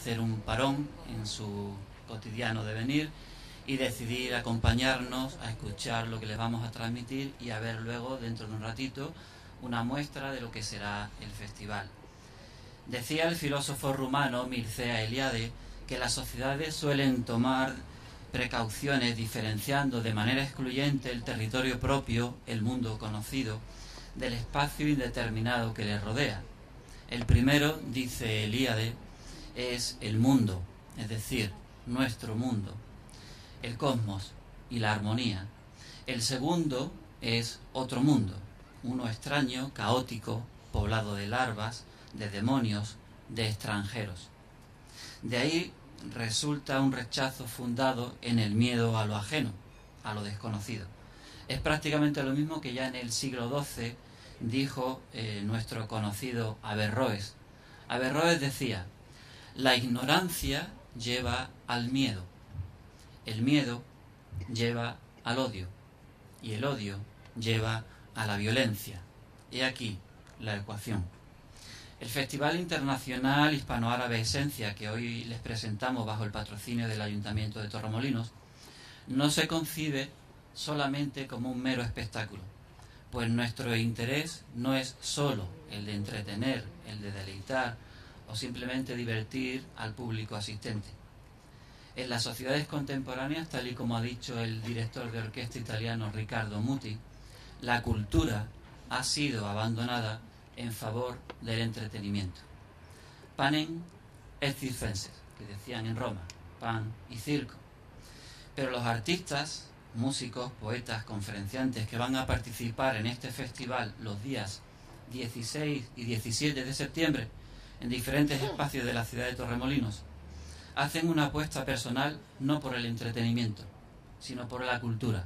hacer un parón en su cotidiano devenir y decidir acompañarnos a escuchar lo que les vamos a transmitir y a ver luego, dentro de un ratito, una muestra de lo que será el festival. Decía el filósofo rumano Mircea Eliade que las sociedades suelen tomar precauciones diferenciando de manera excluyente el territorio propio, el mundo conocido, del espacio indeterminado que les rodea. El primero, dice Eliade, es el mundo, es decir, nuestro mundo, el cosmos y la armonía. El segundo es otro mundo, uno extraño, caótico, poblado de larvas, de demonios, de extranjeros. De ahí resulta un rechazo fundado en el miedo a lo ajeno, a lo desconocido. Es prácticamente lo mismo que ya en el siglo XII dijo nuestro conocido Averroes. Averroes decía: la ignorancia lleva al miedo, el miedo lleva al odio y el odio lleva a la violencia. He aquí la ecuación. El Festival Internacional Hispano-Árabe Esencia, que hoy les presentamos bajo el patrocinio del Ayuntamiento de Torremolinos, no se concibe solamente como un mero espectáculo, pues nuestro interés no es solo el de entretener, el de deleitar o simplemente divertir al público asistente. En las sociedades contemporáneas, tal y como ha dicho el director de orquesta italiano Riccardo Muti, la cultura ha sido abandonada en favor del entretenimiento. Panem et circenses, que decían en Roma, pan y circo. Pero los artistas, músicos, poetas, conferenciantes que van a participar en este festival los días 16 y 17 de septiembre en diferentes espacios de la ciudad de Torremolinos, hacen una apuesta personal no por el entretenimiento, sino por la cultura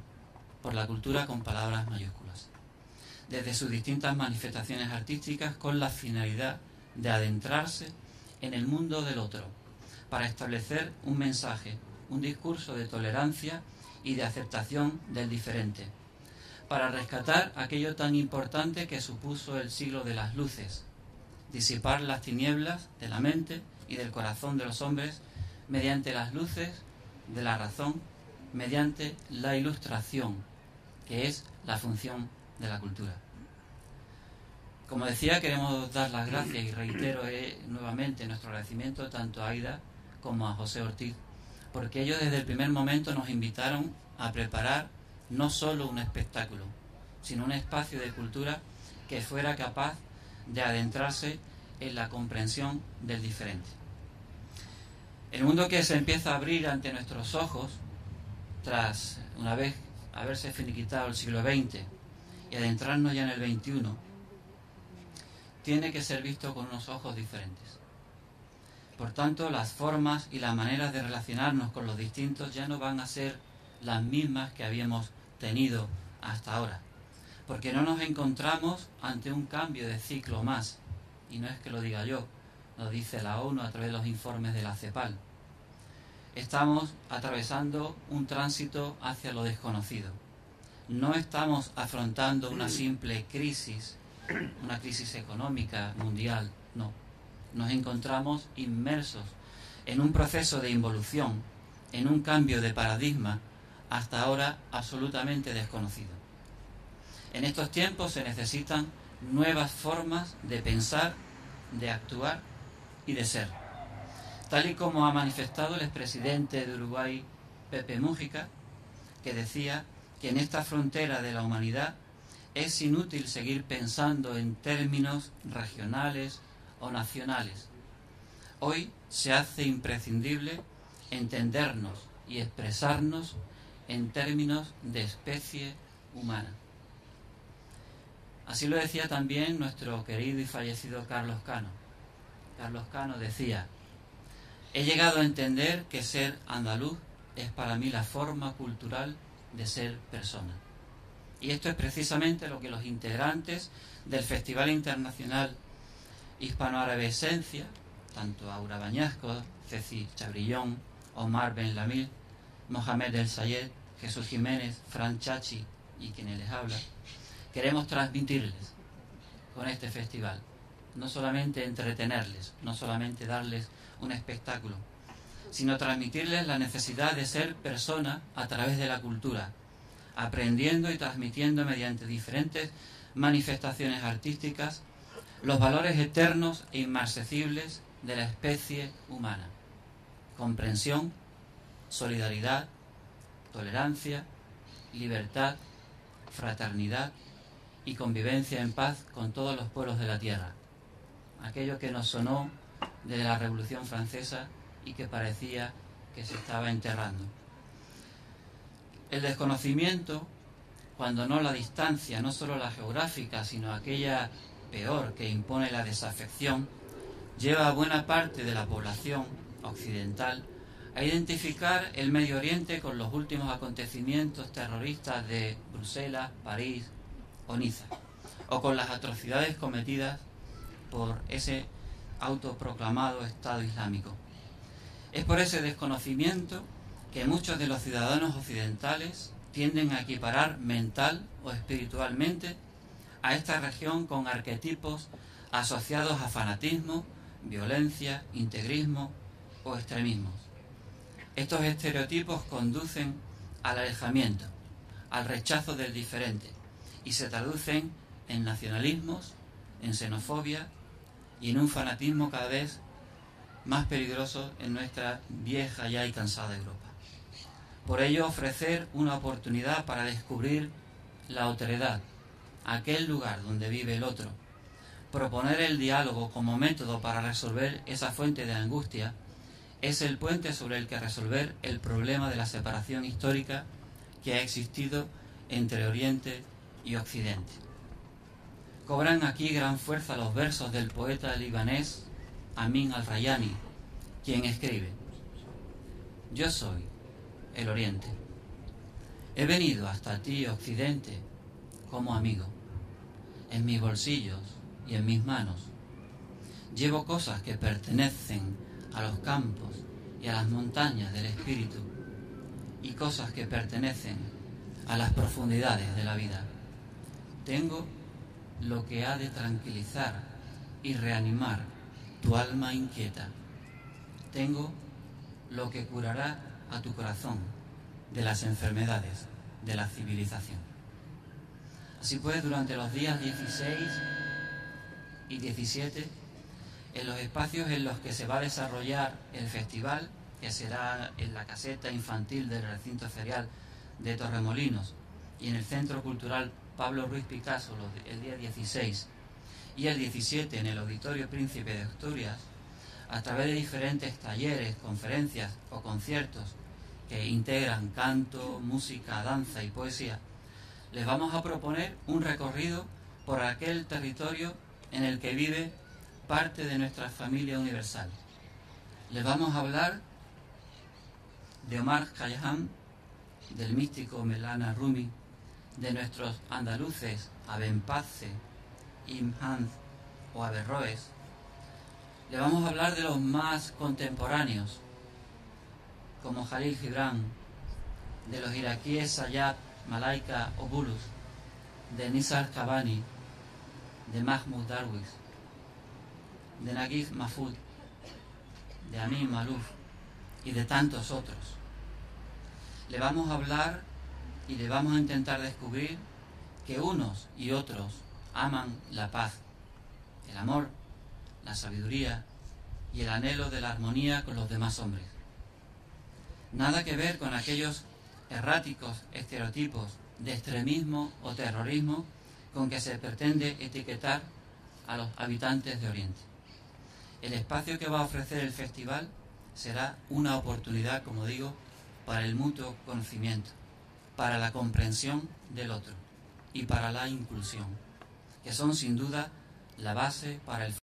con palabras mayúsculas, desde sus distintas manifestaciones artísticas, con la finalidad de adentrarse en el mundo del otro, para establecer un mensaje, un discurso de tolerancia y de aceptación del diferente, para rescatar aquello tan importante que supuso el siglo de las luces, disipar las tinieblas de la mente y del corazón de los hombres mediante las luces de la razón, mediante la ilustración, que es la función de la cultura. Como decía, queremos dar las gracias y reitero nuevamente nuestro agradecimiento tanto a Aida como a José Ortiz, porque ellos desde el primer momento nos invitaron a preparar no solo un espectáculo, sino un espacio de cultura que fuera capaz de adentrarse en la comprensión del diferente. El mundo que se empieza a abrir ante nuestros ojos, tras una vez haberse finiquitado el siglo XX y adentrarnos ya en el XXI, tiene que ser visto con unos ojos diferentes. Por tanto, las formas y las maneras de relacionarnos con los distintos ya no van a ser las mismas que habíamos tenido hasta ahora, porque no nos encontramos ante un cambio de ciclo más, y no es que lo diga yo, lo dice la ONU a través de los informes de la CEPAL. Estamos atravesando un tránsito hacia lo desconocido. No estamos afrontando una simple crisis, una crisis económica mundial, no. Nos encontramos inmersos en un proceso de involución, en un cambio de paradigma hasta ahora absolutamente desconocido. En estos tiempos se necesitan nuevas formas de pensar, de actuar y de ser. Tal y como ha manifestado el expresidente de Uruguay, Pepe Mújica, que decía que en esta frontera de la humanidad es inútil seguir pensando en términos regionales o nacionales. Hoy se hace imprescindible entendernos y expresarnos en términos de especie humana. Así lo decía también nuestro querido y fallecido Carlos Cano. Carlos Cano decía: he llegado a entender que ser andaluz es para mí la forma cultural de ser persona. Y esto es precisamente lo que los integrantes del Festival Internacional Hispano-Árabe Esencia, tanto Aura Bañasco, Ceci Chabrillón, Omar Ben Lamil, Mohamed El Sayed, Jesús Jiménez, Fran Chachi y quienes les habla, queremos transmitirles con este festival. no solamente entretenerles, no solamente darles un espectáculo, sino transmitirles la necesidad de ser persona a través de la cultura, aprendiendo y transmitiendo mediante diferentes manifestaciones artísticas los valores eternos e inmarcesibles de la especie humana: comprensión, solidaridad, tolerancia, libertad, fraternidad y convivencia en paz con todos los pueblos de la tierra. Aquello que nos sonó desde la Revolución Francesa y que parecía que se estaba enterrando. El desconocimiento, cuando no la distancia, no solo la geográfica, sino aquella peor que impone la desafección, lleva a buena parte de la población occidental a identificar el Medio Oriente con los últimos acontecimientos terroristas de Bruselas, París o Niza, o con las atrocidades cometidas por ese autoproclamado Estado Islámico. Es por ese desconocimiento que muchos de los ciudadanos occidentales tienden a equiparar mental o espiritualmente a esta región con arquetipos asociados a fanatismo, violencia, integrismo o extremismos. Estos estereotipos conducen al alejamiento, al rechazo del diferente, y se traducen en nacionalismos, en xenofobia y en un fanatismo cada vez más peligroso en nuestra vieja ya y cansada Europa. Por ello, ofrecer una oportunidad para descubrir la otredad, aquel lugar donde vive el otro, proponer el diálogo como método para resolver esa fuente de angustia, es el puente sobre el que resolver el problema de la separación histórica que ha existido entre Oriente y Occidente. Cobran aquí gran fuerza los versos del poeta libanés Amin al-Rayani, quien escribe: yo soy el Oriente. He venido hasta ti, Occidente, como amigo. En mis bolsillos y en mis manos llevo cosas que pertenecen a los campos y a las montañas del espíritu, y cosas que pertenecen a las profundidades de la vida. Tengo lo que ha de tranquilizar y reanimar tu alma inquieta. Tengo lo que curará a tu corazón de las enfermedades de la civilización. Así pues, durante los días 16 y 17, en los espacios en los que se va a desarrollar el festival, que será en la caseta infantil del recinto ferial de Torremolinos y en el Centro Cultural Pablo Ruiz Picasso el día 16 y el 17 en el Auditorio Príncipe de Asturias, a través de diferentes talleres, conferencias o conciertos que integran canto, música, danza y poesía, les vamos a proponer un recorrido por aquel territorio en el que vive parte de nuestra familia universal. Les vamos a hablar de Omar Khayyam, del místico Mevlana Rumi, de nuestros andaluces Abenpace, Ibn Hamd o Averroes. Le vamos a hablar de los más contemporáneos, como Jalil Gibran, de los iraquíes Sayyad, Malaika o Bulus, de Nizar Qabbani, de Mahmoud Darwish, de Naguib Mahfoud, de Amin Maalouf y de tantos otros. Le vamos a hablar y le vamos a intentar descubrir que unos y otros aman la paz, el amor, la sabiduría y el anhelo de la armonía con los demás hombres. Nada que ver con aquellos erráticos estereotipos de extremismo o terrorismo con que se pretende etiquetar a los habitantes de Oriente. El espacio que va a ofrecer el festival será una oportunidad, como digo, para el mutuo conocimiento, para la comprensión del otro y para la inclusión, que son sin duda la base para el